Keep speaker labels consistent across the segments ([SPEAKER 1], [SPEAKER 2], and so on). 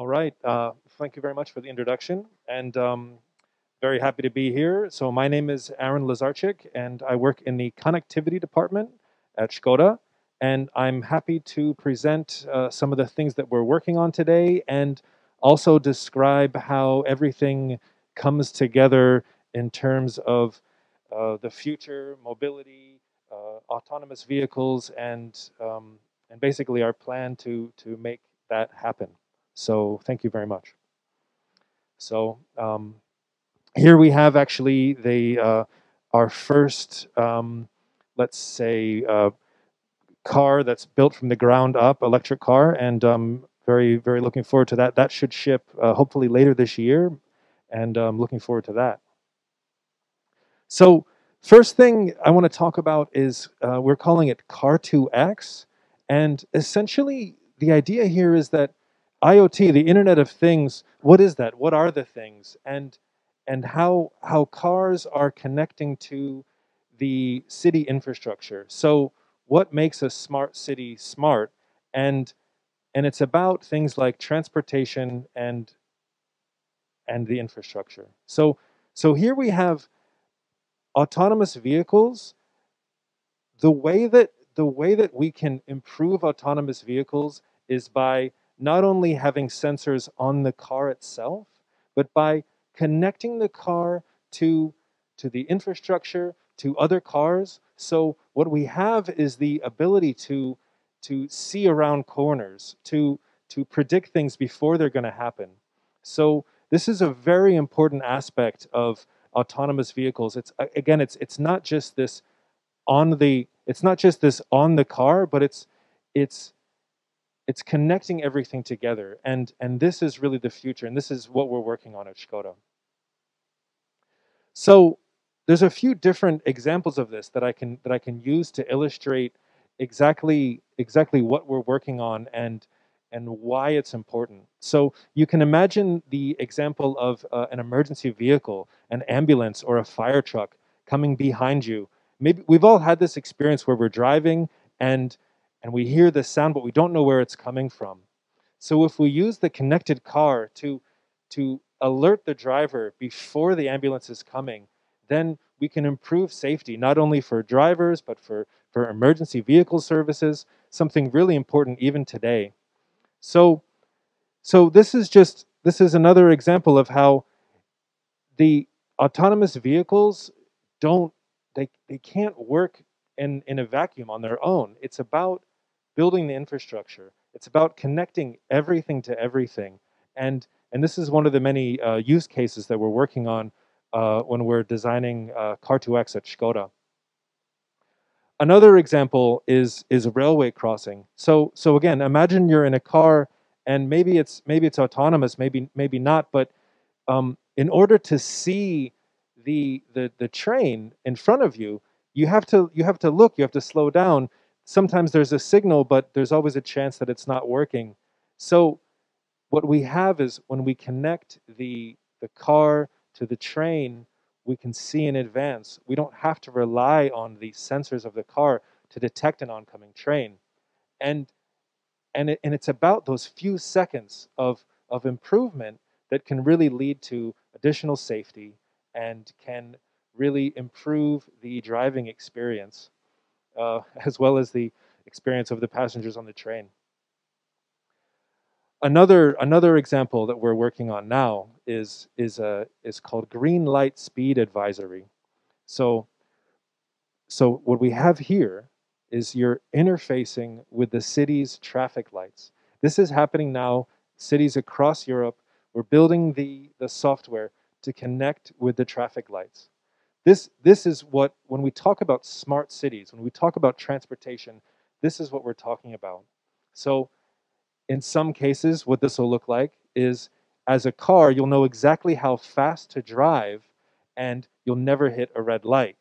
[SPEAKER 1] right. Thank you very much for the introduction, and very happy to be here. So my name is Aron Lazarchick, and I work in the connectivity department at Skoda. And I'm happy to present some of the things that we're working on today, and also describe how everything comes together in terms of the future mobility, autonomous vehicles, and basically our plan to make that happen. So thank you very much. So here we have actually our first, let's say, car that's built from the ground up, electric car, and very looking forward to that. That should ship hopefully later this year, and looking forward to that. So first thing I want to talk about is we're calling it Car2X, and essentially the idea here is that IoT, the Internet of Things, what is that? What are the things? And how cars are connecting to the city infrastructure. So what makes a smart city smart? And and it's about things like transportation and the infrastructure. So here we have autonomous vehicles. The way that we can improve autonomous vehicles is by not only having sensors on the car itself, but by connecting the car to the infrastructure, to other cars. So what we have is the ability to see around corners, to predict things before they're going to happen. So this is a very important aspect of autonomous vehicles. It's again, it's not just this it's not just this on the car, but it's it's connecting everything together, and this is really the future, and this is what we're working on at Skoda. So there's a few different examples of this that I can use to illustrate exactly what we're working on and why it's important. So you can imagine the example of an emergency vehicle, an ambulance, or a fire truck coming behind you. Maybe we've all had this experience where we're driving and we hear the sound, but we don't know where it's coming from. So if we use the connected car to alert the driver before the ambulance is coming, then we can improve safety, not only for drivers, but for emergency vehicle services, something really important even today. So, so this is another example of how the autonomous vehicles don't they can't work in a vacuum on their own. It's about building the infrastructure. It's about connecting everything to everything, and this is one of the many use cases that we're working on when we're designing Car2X at Skoda. Another example is a railway crossing. So again, imagine you're in a car and maybe it's autonomous, maybe not, but in order to see the train in front of you, you have to look, you have to slow down. Sometimes there's a signal, but there's always a chance that it's not working. So what we have is when we connect the car to the train, we can see in advance. We don't have to rely on the sensors of the car to detect an oncoming train. And it's about those few seconds of improvement that can really lead to additional safety and can really improve the driving experience as well as the experience of the passengers on the train. Another example that we're working on now is called green light speed advisory. So so what we have here is you're interfacing with the city's traffic lights. This is happening now. Cities across Europe, we're building the software to connect with the traffic lights. This is what, when we talk about smart cities, when we talk about transportation, this is what we're talking about. So in some cases, what this will look like is, as a car, you'll know exactly how fast to drive and you'll never hit a red light.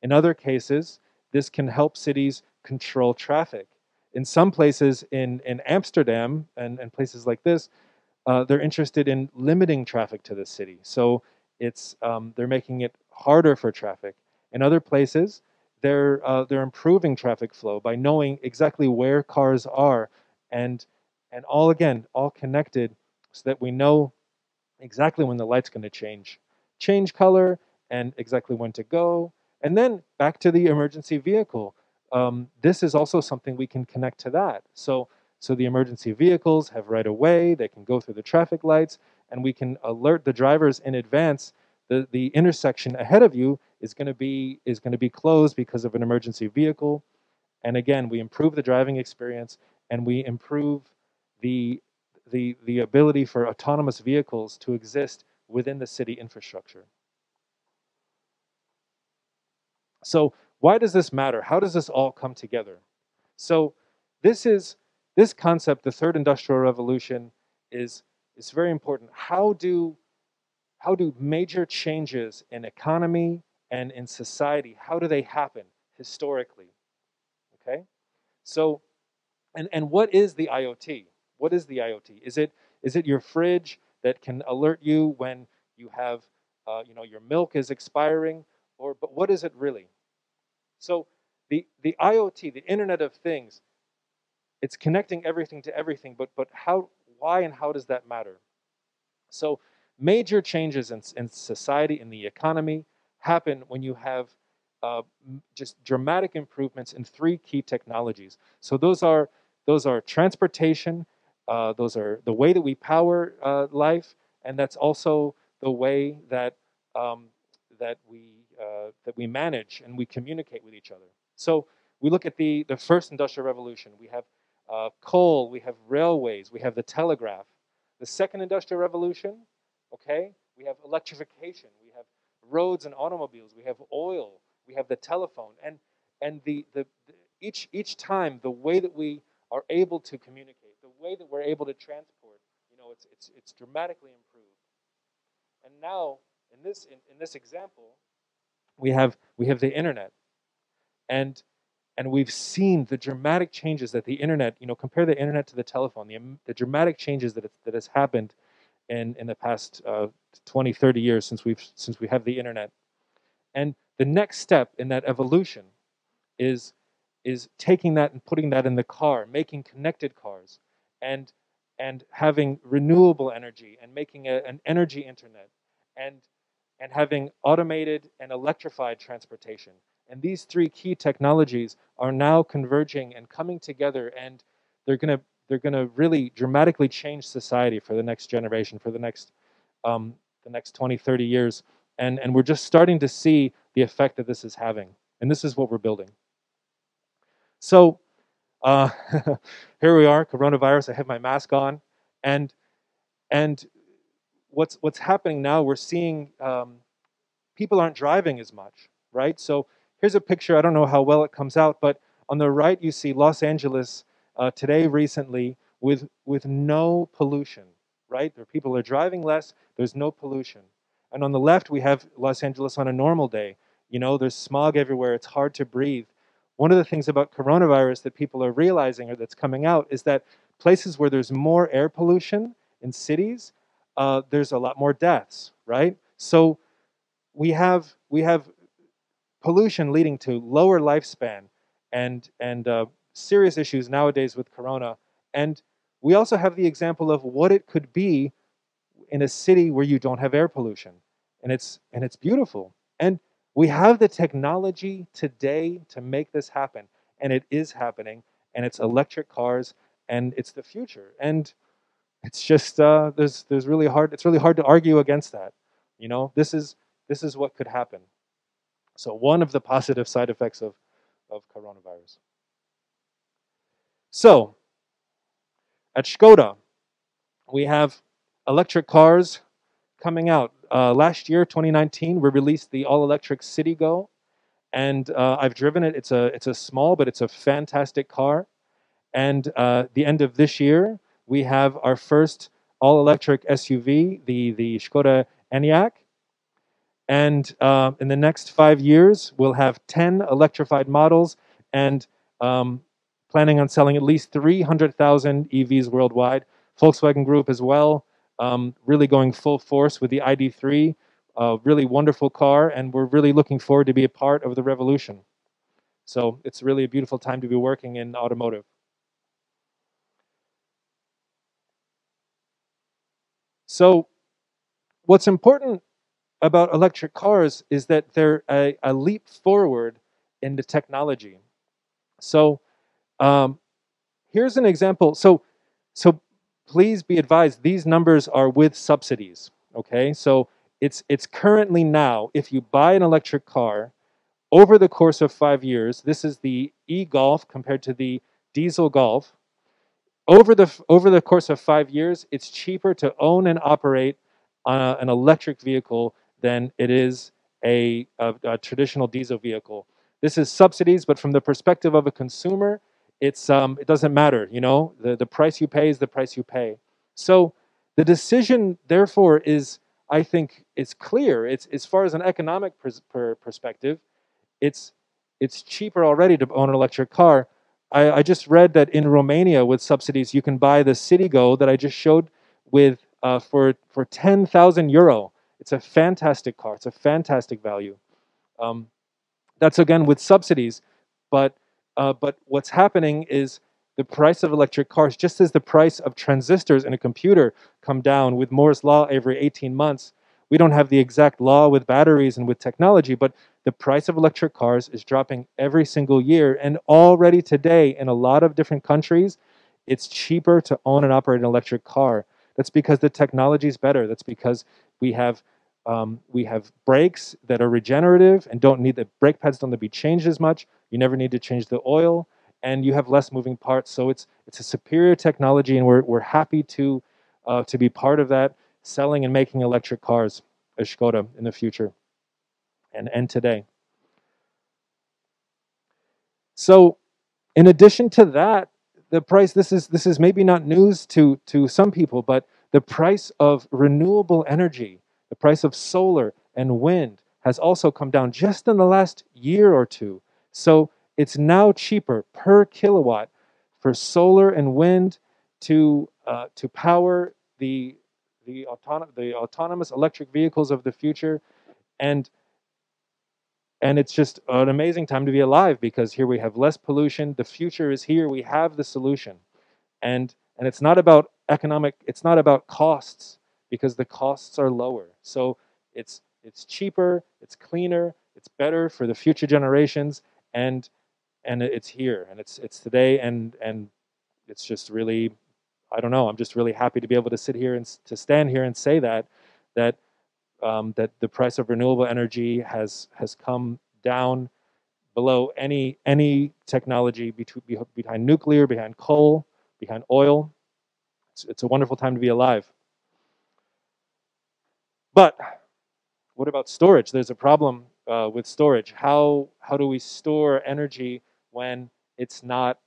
[SPEAKER 1] In other cases, this can help cities control traffic. In some places in Amsterdam and places like this, they're interested in limiting traffic to the city. So they're making it harder for traffic. In other places, they're improving traffic flow by knowing exactly where cars are, and all, again, all connected so that we know exactly when the light's going to change color, and exactly when to go. And then back to the emergency vehicle. This is also something we can connect to that. So the emergency vehicles have right of way, they can go through the traffic lights, and we can alert the drivers in advance. The intersection ahead of you is going to be closed because of an emergency vehicle. And again, we improve the driving experience, and we improve the the ability for autonomous vehicles to exist within the city infrastructure. So why does this matter? How does this all come together? So this concept, the third industrial revolution, is very important. How do major changes in economy and in society, how do they happen historically? Okay? So and what is the IoT? What is the IoT? Is it your fridge that can alert you when you have your milk is expiring? But what is it really? So the IoT, the Internet of Things, it's connecting everything to everything. But why and how does that matter? So major changes in society, in the economy, happen when you have just dramatic improvements in three key technologies. So those are transportation, those are the way that we power life, and that's also the way that um, that we manage and we communicate with each other. So we look at the first industrial revolution. We have coal, we have railways, we have the telegraph. The second industrial revolution, okay, we have electrification, we have roads and automobiles, we have oil, we have the telephone, and each time the way that we are able to communicate, the way that we're able to transport, it's dramatically improved. And now in this example, we have the internet, and we've seen the dramatic changes that the internet, compare the internet to the telephone, the dramatic changes that has happened in the past 20, 30 years since we have the internet. And the next step in that evolution is taking that and putting that in the car, making connected cars, and having renewable energy, and making an energy internet, and having automated and electrified transportation. And these three key technologies are now converging and coming together, and they're gonna really dramatically change society for the next generation, for the next 20, 30 years. And we're just starting to see the effect that this is having. And this is what we're building. So uh, here we are, coronavirus. I have my mask on, and and what's happening now? We're seeing people aren't driving as much, right? So here's a picture. I don't know how well it comes out, but on the right you see Los Angeles today, recently, with no pollution, right? There people are driving less. There's no pollution. And on the left we have Los Angeles on a normal day. There's smog everywhere. It's hard to breathe. One of the things about coronavirus that people are realizing, or that's coming out, is that places where there's more air pollution in cities, there's a lot more deaths, right? So we have pollution leading to lower lifespan, and serious issues nowadays with corona. And we also have the example of what it could be in a city where you don't have air pollution, and it's beautiful. And we have the technology today to make this happen, and it is happening. And it's electric cars, and it's the future. And it's just there's really hard. It's really hard to argue against that. This is what could happen. So one of the positive side effects of coronavirus. So at Skoda, we have electric cars coming out. Last year, 2019, we released the all-electric Citigo, and I've driven it. It's a small, but it's a fantastic car. And the end of this year, we have our first all-electric SUV, the Skoda Enyaq. And in the next 5 years, we'll have 10 electrified models, and planning on selling at least 300,000 EVs worldwide. Volkswagen Group as well, really going full force with the ID.3, really wonderful car, and we're really looking forward to be a part of the revolution. So it's really a beautiful time to be working in automotive. So what's important about electric cars is that they're a leap forward in the technology. So um, here's an example. So please be advised, these numbers are with subsidies. Okay, so it's currently now, if you buy an electric car over the course of 5 years, this is the e-Golf compared to the diesel Golf. Over the course of 5 years, it's cheaper to own and operate an electric vehicle than it is a traditional diesel vehicle. This is subsidies, but from the perspective of a consumer, it doesn't matter. You know, the price you pay is the price you pay. So the decision, therefore, is, I think, is clear. It's as far as an economic perspective, it's it's cheaper already to own an electric car. I just read that in Romania, with subsidies, you can buy the Citigo that I just showed with for 10,000 euro. It's a fantastic car. It's a fantastic value. Um, that's again with subsidies, but what's happening is the price of electric cars, just as the price of transistors in a computer come down with Moore's law every 18 months. We don't have the exact law with batteries and with technology, but the price of electric cars is dropping every single year, and already today in a lot of different countries, it's cheaper to own and operate an electric car. That's because the technology is better. That's because we have we have brakes that are regenerative and don't need, the brake pads don't need to be changed as much. You never need to change the oil, and you have less moving parts. So it's a superior technology, and we're happy to be part of that, selling and making electric cars as Skoda in the future and today. So in addition to that, the price, this is maybe not news to some people, but the price of renewable energy, the price of solar and wind has also come down just in the last year or two. So it's now cheaper per kilowatt for solar and wind to power the autonomous electric vehicles of the future. and and it's just an amazing time to be alive, because here we have less pollution. The future is here. We have the solution. And it's not about economic, it's not about costs, because the costs are lower. So it's cheaper, it's cleaner, it's better for the future generations, and it's here, and it's today, and it's just really, I don't know, I'm just really happy to be able to sit here and to stand here and say that that the price of renewable energy has come down below any technology behind nuclear, behind coal, behind oil. It's a wonderful time to be alive. But what about storage? There's a problem with storage. How do we store energy when it's not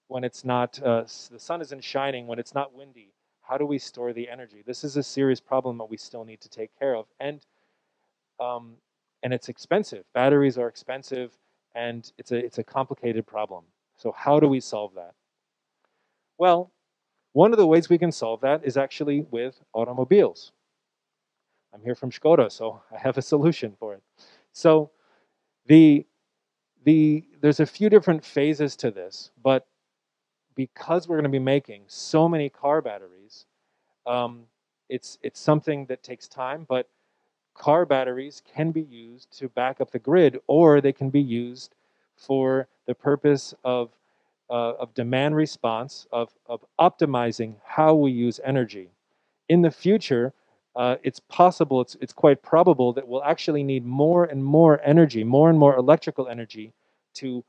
[SPEAKER 1] the sun isn't shining, when it's not windy? How do we store the energy? This is a serious problem that we still need to take care of, um, and it's expensive. Batteries are expensive, and it's a complicated problem. So how do we solve that? Well, one of the ways we can solve that is actually with automobiles. I'm here from Skoda, so I have a solution for it. So the there's a few different phases to this, but because we're going to be making so many car batteries, um, it's something that takes time. But car batteries can be used to back up the grid, or they can be used for the purpose of demand response, of optimizing how we use energy. In the future, it's possible, it's quite probable that we'll actually need more and more energy, more and more electrical energy to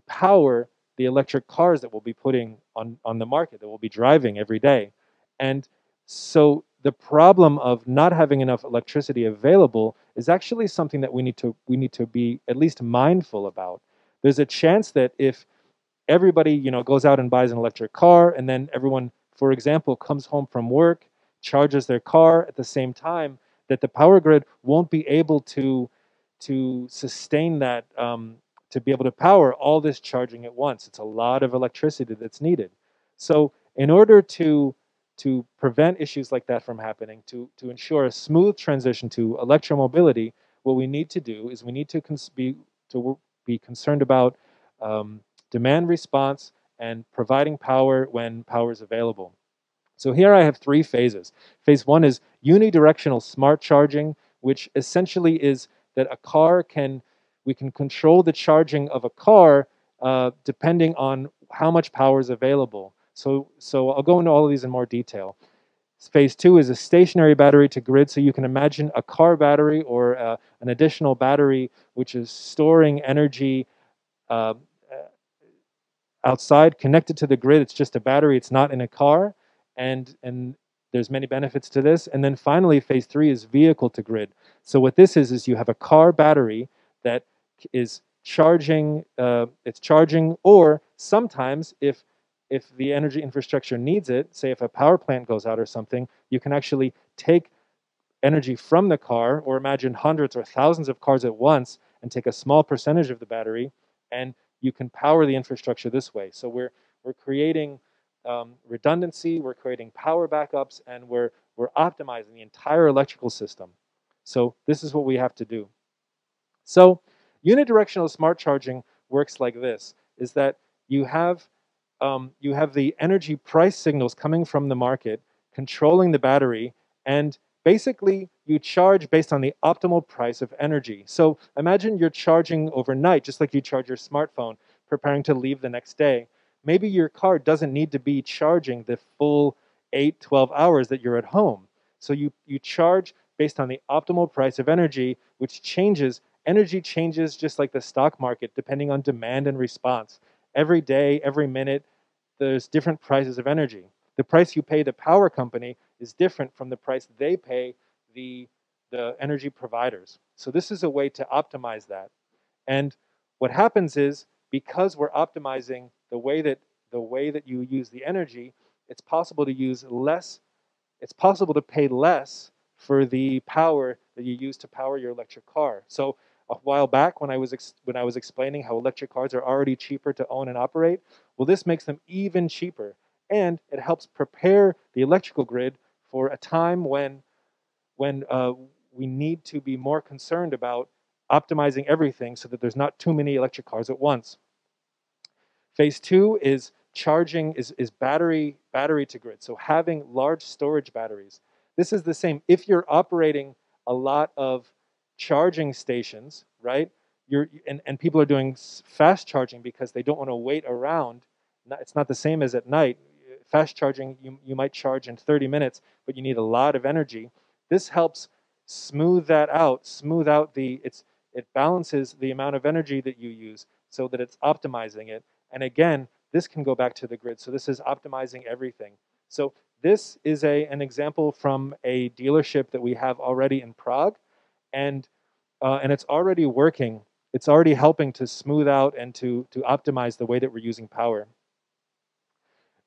[SPEAKER 1] power the electric cars that we'll be putting on the market, that we'll be driving every day. And so the problem of not having enough electricity available is actually something that we need to be at least mindful about. There's a chance that if everybody, goes out and buys an electric car, and then everyone, for example, comes home from work, charges their car at the same time, that the power grid won't be able to sustain that, to be able to power all this charging at once. It's a lot of electricity that's needed. So in order to prevent issues like that from happening, to ensure a smooth transition to electromobility, what we need to do is we need to be concerned about demand response and providing power when power is available. So here I have three phases. Phase one is unidirectional smart charging, which essentially is that we can control the charging of a car depending on how much power is available. So I'll go into all of these in more detail. Phase two is a stationary battery to grid. So you can imagine a car battery or an additional battery which is storing energy uh, outside, connected to the grid. It's just a battery. It's not in a car, and there's many benefits to this. And then finally, phase three is vehicle to grid. So what this is you have a car battery that is charging. It's charging, or sometimes if the energy infrastructure needs it, say if a power plant goes out or something, you can actually take energy from the car, or imagine hundreds or thousands of cars at once, and take a small percentage of the battery, and you can power the infrastructure this way. So we're creating redundancy, we're creating power backups, and we're optimizing the entire electrical system. So this is what we have to do. So unidirectional smart charging works like this: is that you have the energy price signals coming from the market, controlling the battery, and basically you charge based on the optimal price of energy. So imagine you're charging overnight, just like you charge your smartphone, preparing to leave the next day. Maybe your car doesn't need to be charging the full 8, 12 hours that you're at home. So you charge based on the optimal price of energy, which changes. Energy changes just like the stock market, depending on demand and response. Every day, every minute, there's different prices of energy. The price you pay the power company is different from the price they pay the energy providers. So this is a way to optimize that. And what happens is, because we're optimizing the way that you use the energy, it's possible to use less. It's possible to pay less for the power that you use to power your electric car. So a while back, when I was explaining how electric cars are already cheaper to own and operate, well, this makes them even cheaper, and it helps prepare the electrical grid for a time when we need to be more concerned about optimizing everything so that there's not too many electric cars at once. Phase two is charging, is battery to grid. So having large storage batteries. This is the same. If you're operating a lot of charging stations, right? And people are doing fast charging because they don't want to wait around. It's not the same as at night. Fast charging, you might charge in 30 minutes, but you need a lot of energy. This helps smooth that out, it balances the amount of energy that you use so that it's optimizing it. And again, this can go back to the grid. So this is optimizing everything. So this is an example from a dealership that we have already in Prague, and it's already working. It's already helping to smooth out and to optimize the way that we're using power.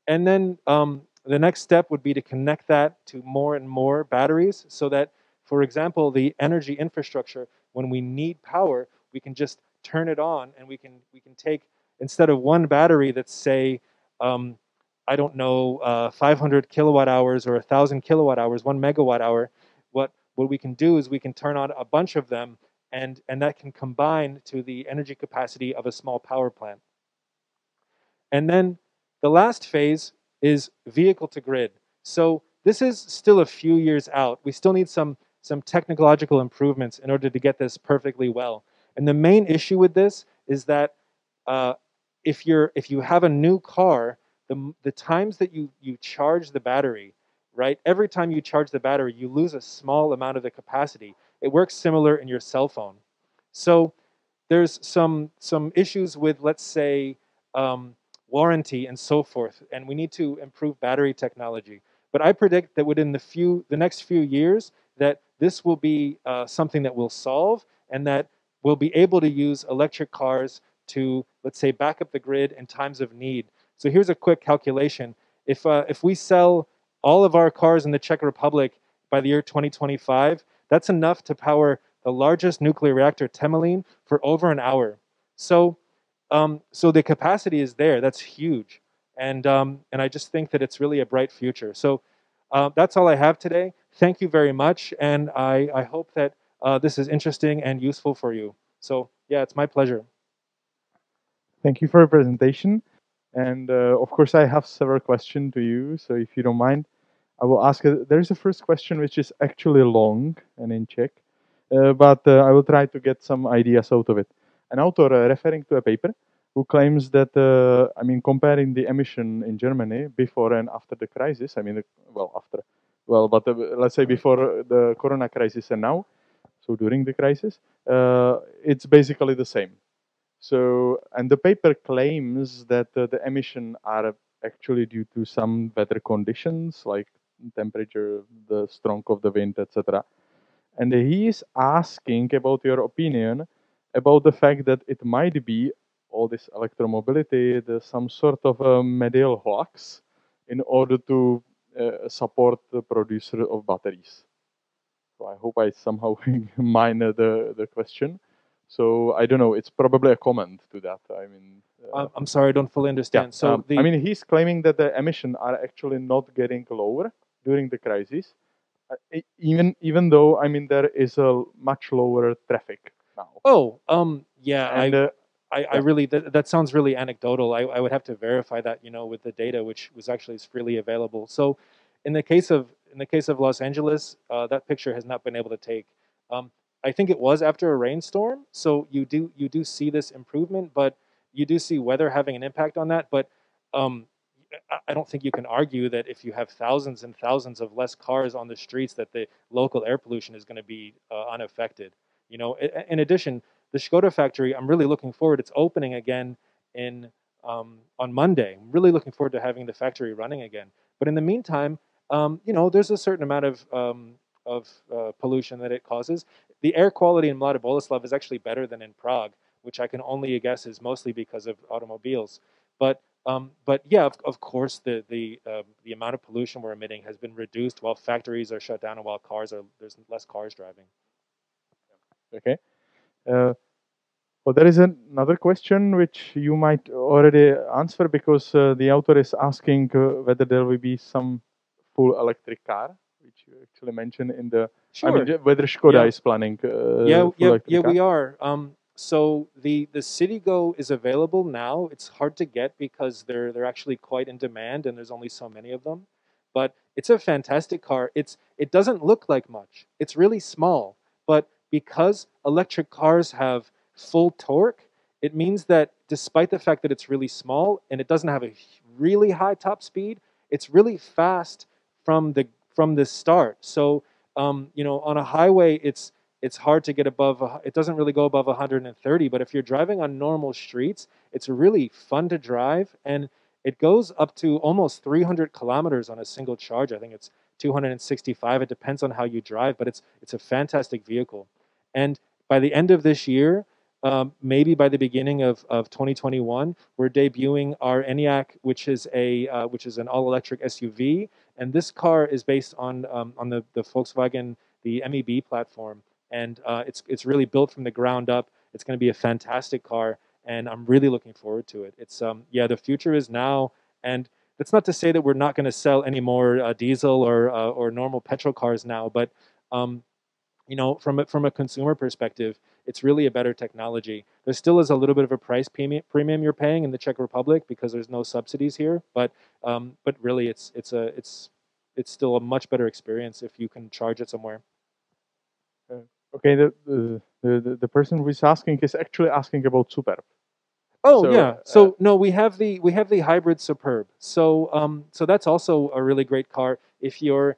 [SPEAKER 1] And then the next step would be to connect that to more and more batteries, so that, for example, the energy infrastructure, when we need power, we can just turn it on, and we can take, instead of one battery that's, say, I don't know, 500 kilowatt hours or 1,000 kilowatt hours, 1 megawatt hour, what we can do is we can turn on a bunch of them, and that can combine to the energy capacity of a small power plant. And then the last phase is vehicle to grid. So this is still a few years out. We still need some technological improvements in order to get this perfectly well. And the main issue with this is that if you have a new car, the times that you charge the battery, right? Every time you charge the battery, you lose a small amount of the capacity. It works similar in your cell phone. So there's some issues with, let's say, warranty and so forth, and we need to improve battery technology. But I predict that within the next few years, that this will be something that we'll solve, and that we'll be able to use electric cars to, let's say, back up the grid in times of need. So here's a quick calculation. If we sell all of our cars in the Czech Republic by the year 2025, that's enough to power the largest nuclear reactor, Temelín, for over an hour. So the capacity is there. That's huge, and I just think that it's really a bright future. So that's all I have today. Thank you very much, and I hope that this is interesting and useful for you. So yeah, it's my pleasure.
[SPEAKER 2] Thank you for your presentation. And of course, I have several questions to you. So if you don't mind, I will ask. There is a first question which is actually long and in Czech, but I will try to get some ideas out of it. An author referring to a paper who claims that comparing the emission in Germany before and after the crisis. Let's say before the Corona crisis and now, so during the crisis, it's basically the same. So, and the paper claims that the emission are actually due to some better conditions like temperature, the strength of the wind, etc. And he is asking about your opinion about the fact that it might be all this electromobility, some sort of a medial hoax in order to support the producer of batteries. So I hope I somehow mine the question. So I don't know. It's probably a comment to that. I mean,
[SPEAKER 1] I'm sorry, I don't fully understand.
[SPEAKER 2] yeah.
[SPEAKER 1] So
[SPEAKER 2] He's claiming that the emissions are actually not getting lower during the crisis, even though there is a much lower traffic now.
[SPEAKER 1] Oh, yeah,
[SPEAKER 2] And
[SPEAKER 1] I really that sounds really anecdotal. I would have to verify that, with the data, which was actually freely available. So, in the case of Los Angeles, that picture has not been able to take. Um, I think it was after a rainstorm, so you do see this improvement, but you do see weather having an impact on that. But um, I don't think you can argue that if you have thousands and thousands of less cars on the streets, that the local air pollution is going to be unaffected. In addition, the Skoda factory, I'm really looking forward. It's opening again in on Monday. I'm really looking forward to having the factory running again. But in the meantime, there's a certain amount of pollution that it causes. The air quality in Mlada Boleslav is actually better than in Prague, which I can only guess is mostly because of automobiles. But yeah, of course, the amount of pollution we're emitting has been reduced while factories are shut down and while there's less cars driving.
[SPEAKER 2] okay. Well, there is another question which you might already answer because the author is asking whether there will be some full electric car, which you actually mentioned in the.
[SPEAKER 1] Sure.
[SPEAKER 2] Whether Skoda
[SPEAKER 1] Yeah.
[SPEAKER 2] is planning
[SPEAKER 1] Yeah,
[SPEAKER 2] full electric car.
[SPEAKER 1] we are. So the Citigo is available now. It's hard to get because they're actually quite in demand, and there's only so many of them. But it's a fantastic car. It doesn't look like much. It's really small, but because electric cars have full torque, it means that despite the fact that it's really small and it doesn't have a really high top speed, it's really fast from the start. So on a highway, it's hard to get above. It doesn't really go above 130. But if you're driving on normal streets, it's really fun to drive, and it goes up to almost 300 kilometers on a single charge. I think it's 265. It depends on how you drive, but it's a fantastic vehicle. And by the end of this year, maybe by the beginning of 2021, we're debuting our ENIAC, which is an all-electric SUV, and this car is based on the Volkswagen, the MEB platform, and it's really built from the ground up. It's going to be a fantastic car, and I'm really looking forward to it. It's the future is now, and that's not to say that we're not going to sell any more diesel or normal petrol cars now, but from a consumer perspective, it's really a better technology. There still is a little bit of a price premium you're paying in the Czech Republic because there's no subsidies here, but really it's still a much better experience if you can charge it somewhere.
[SPEAKER 2] Okay, the person who is asking is actually asking about Superb.
[SPEAKER 1] Oh, so, yeah. So no, we have the hybrid Superb. So that's also a really great car if you're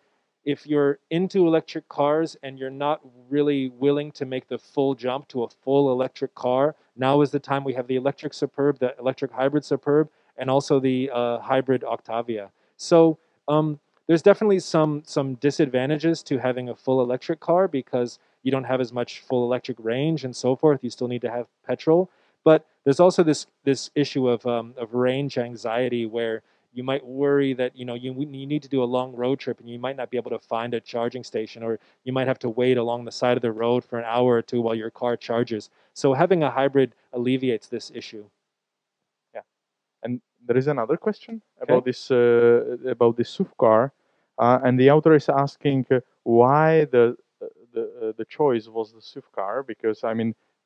[SPEAKER 1] into electric cars and you're not really willing to make the full jump to a full electric car. Now is the time. We have the electric Superb, the electric hybrid Superb, and also the hybrid Octavia. So there's definitely some disadvantages to having a full electric car because you don't have as much full electric range and so forth. You still need to have petrol. But there's also this issue of range anxiety where you might worry that you need to do a long road trip and you might not be able to find a charging station, or you might have to wait along the side of the road for an hour or two while your car charges. So having a hybrid alleviates this issue.
[SPEAKER 2] Yeah, and there is another question about this SUV car, and the author is asking why the choice was the SUV car, because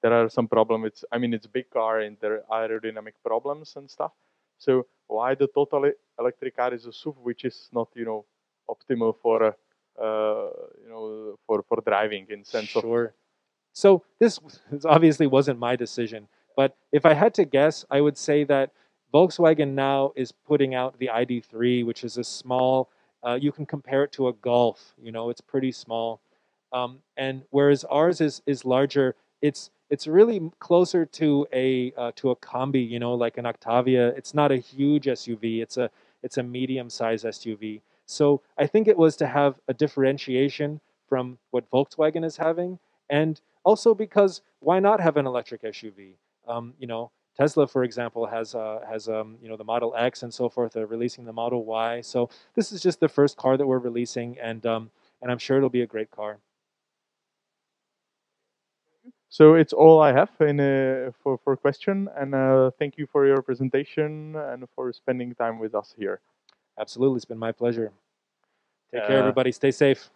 [SPEAKER 2] there are some problems. It's a big car and there are aerodynamic problems and stuff. So why the totally electric car is a SUV, which is not optimal for for driving in sense of.
[SPEAKER 1] Sure. So this obviously wasn't my decision, but if I had to guess, I would say that Volkswagen now is putting out the ID.3, which is a small. You can compare it to a Golf. You know, it's pretty small, and whereas ours is larger. It's really closer to a Combi. You know, like an Octavia. It's not a huge SUV. It's a medium-sized SUV. So I think it was to have a differentiation from what Volkswagen is having, and also because why not have an electric SUV? You know, Tesla, for example, has you know, the Model X and so forth. They're releasing the Model Y. So this is just the first car that we're releasing, and I'm sure it'll be a great car.
[SPEAKER 2] So it's all I have in for question, and thank you for your presentation and for spending time with us here.
[SPEAKER 1] Absolutely, it's been my pleasure. Take care, everybody. Stay safe.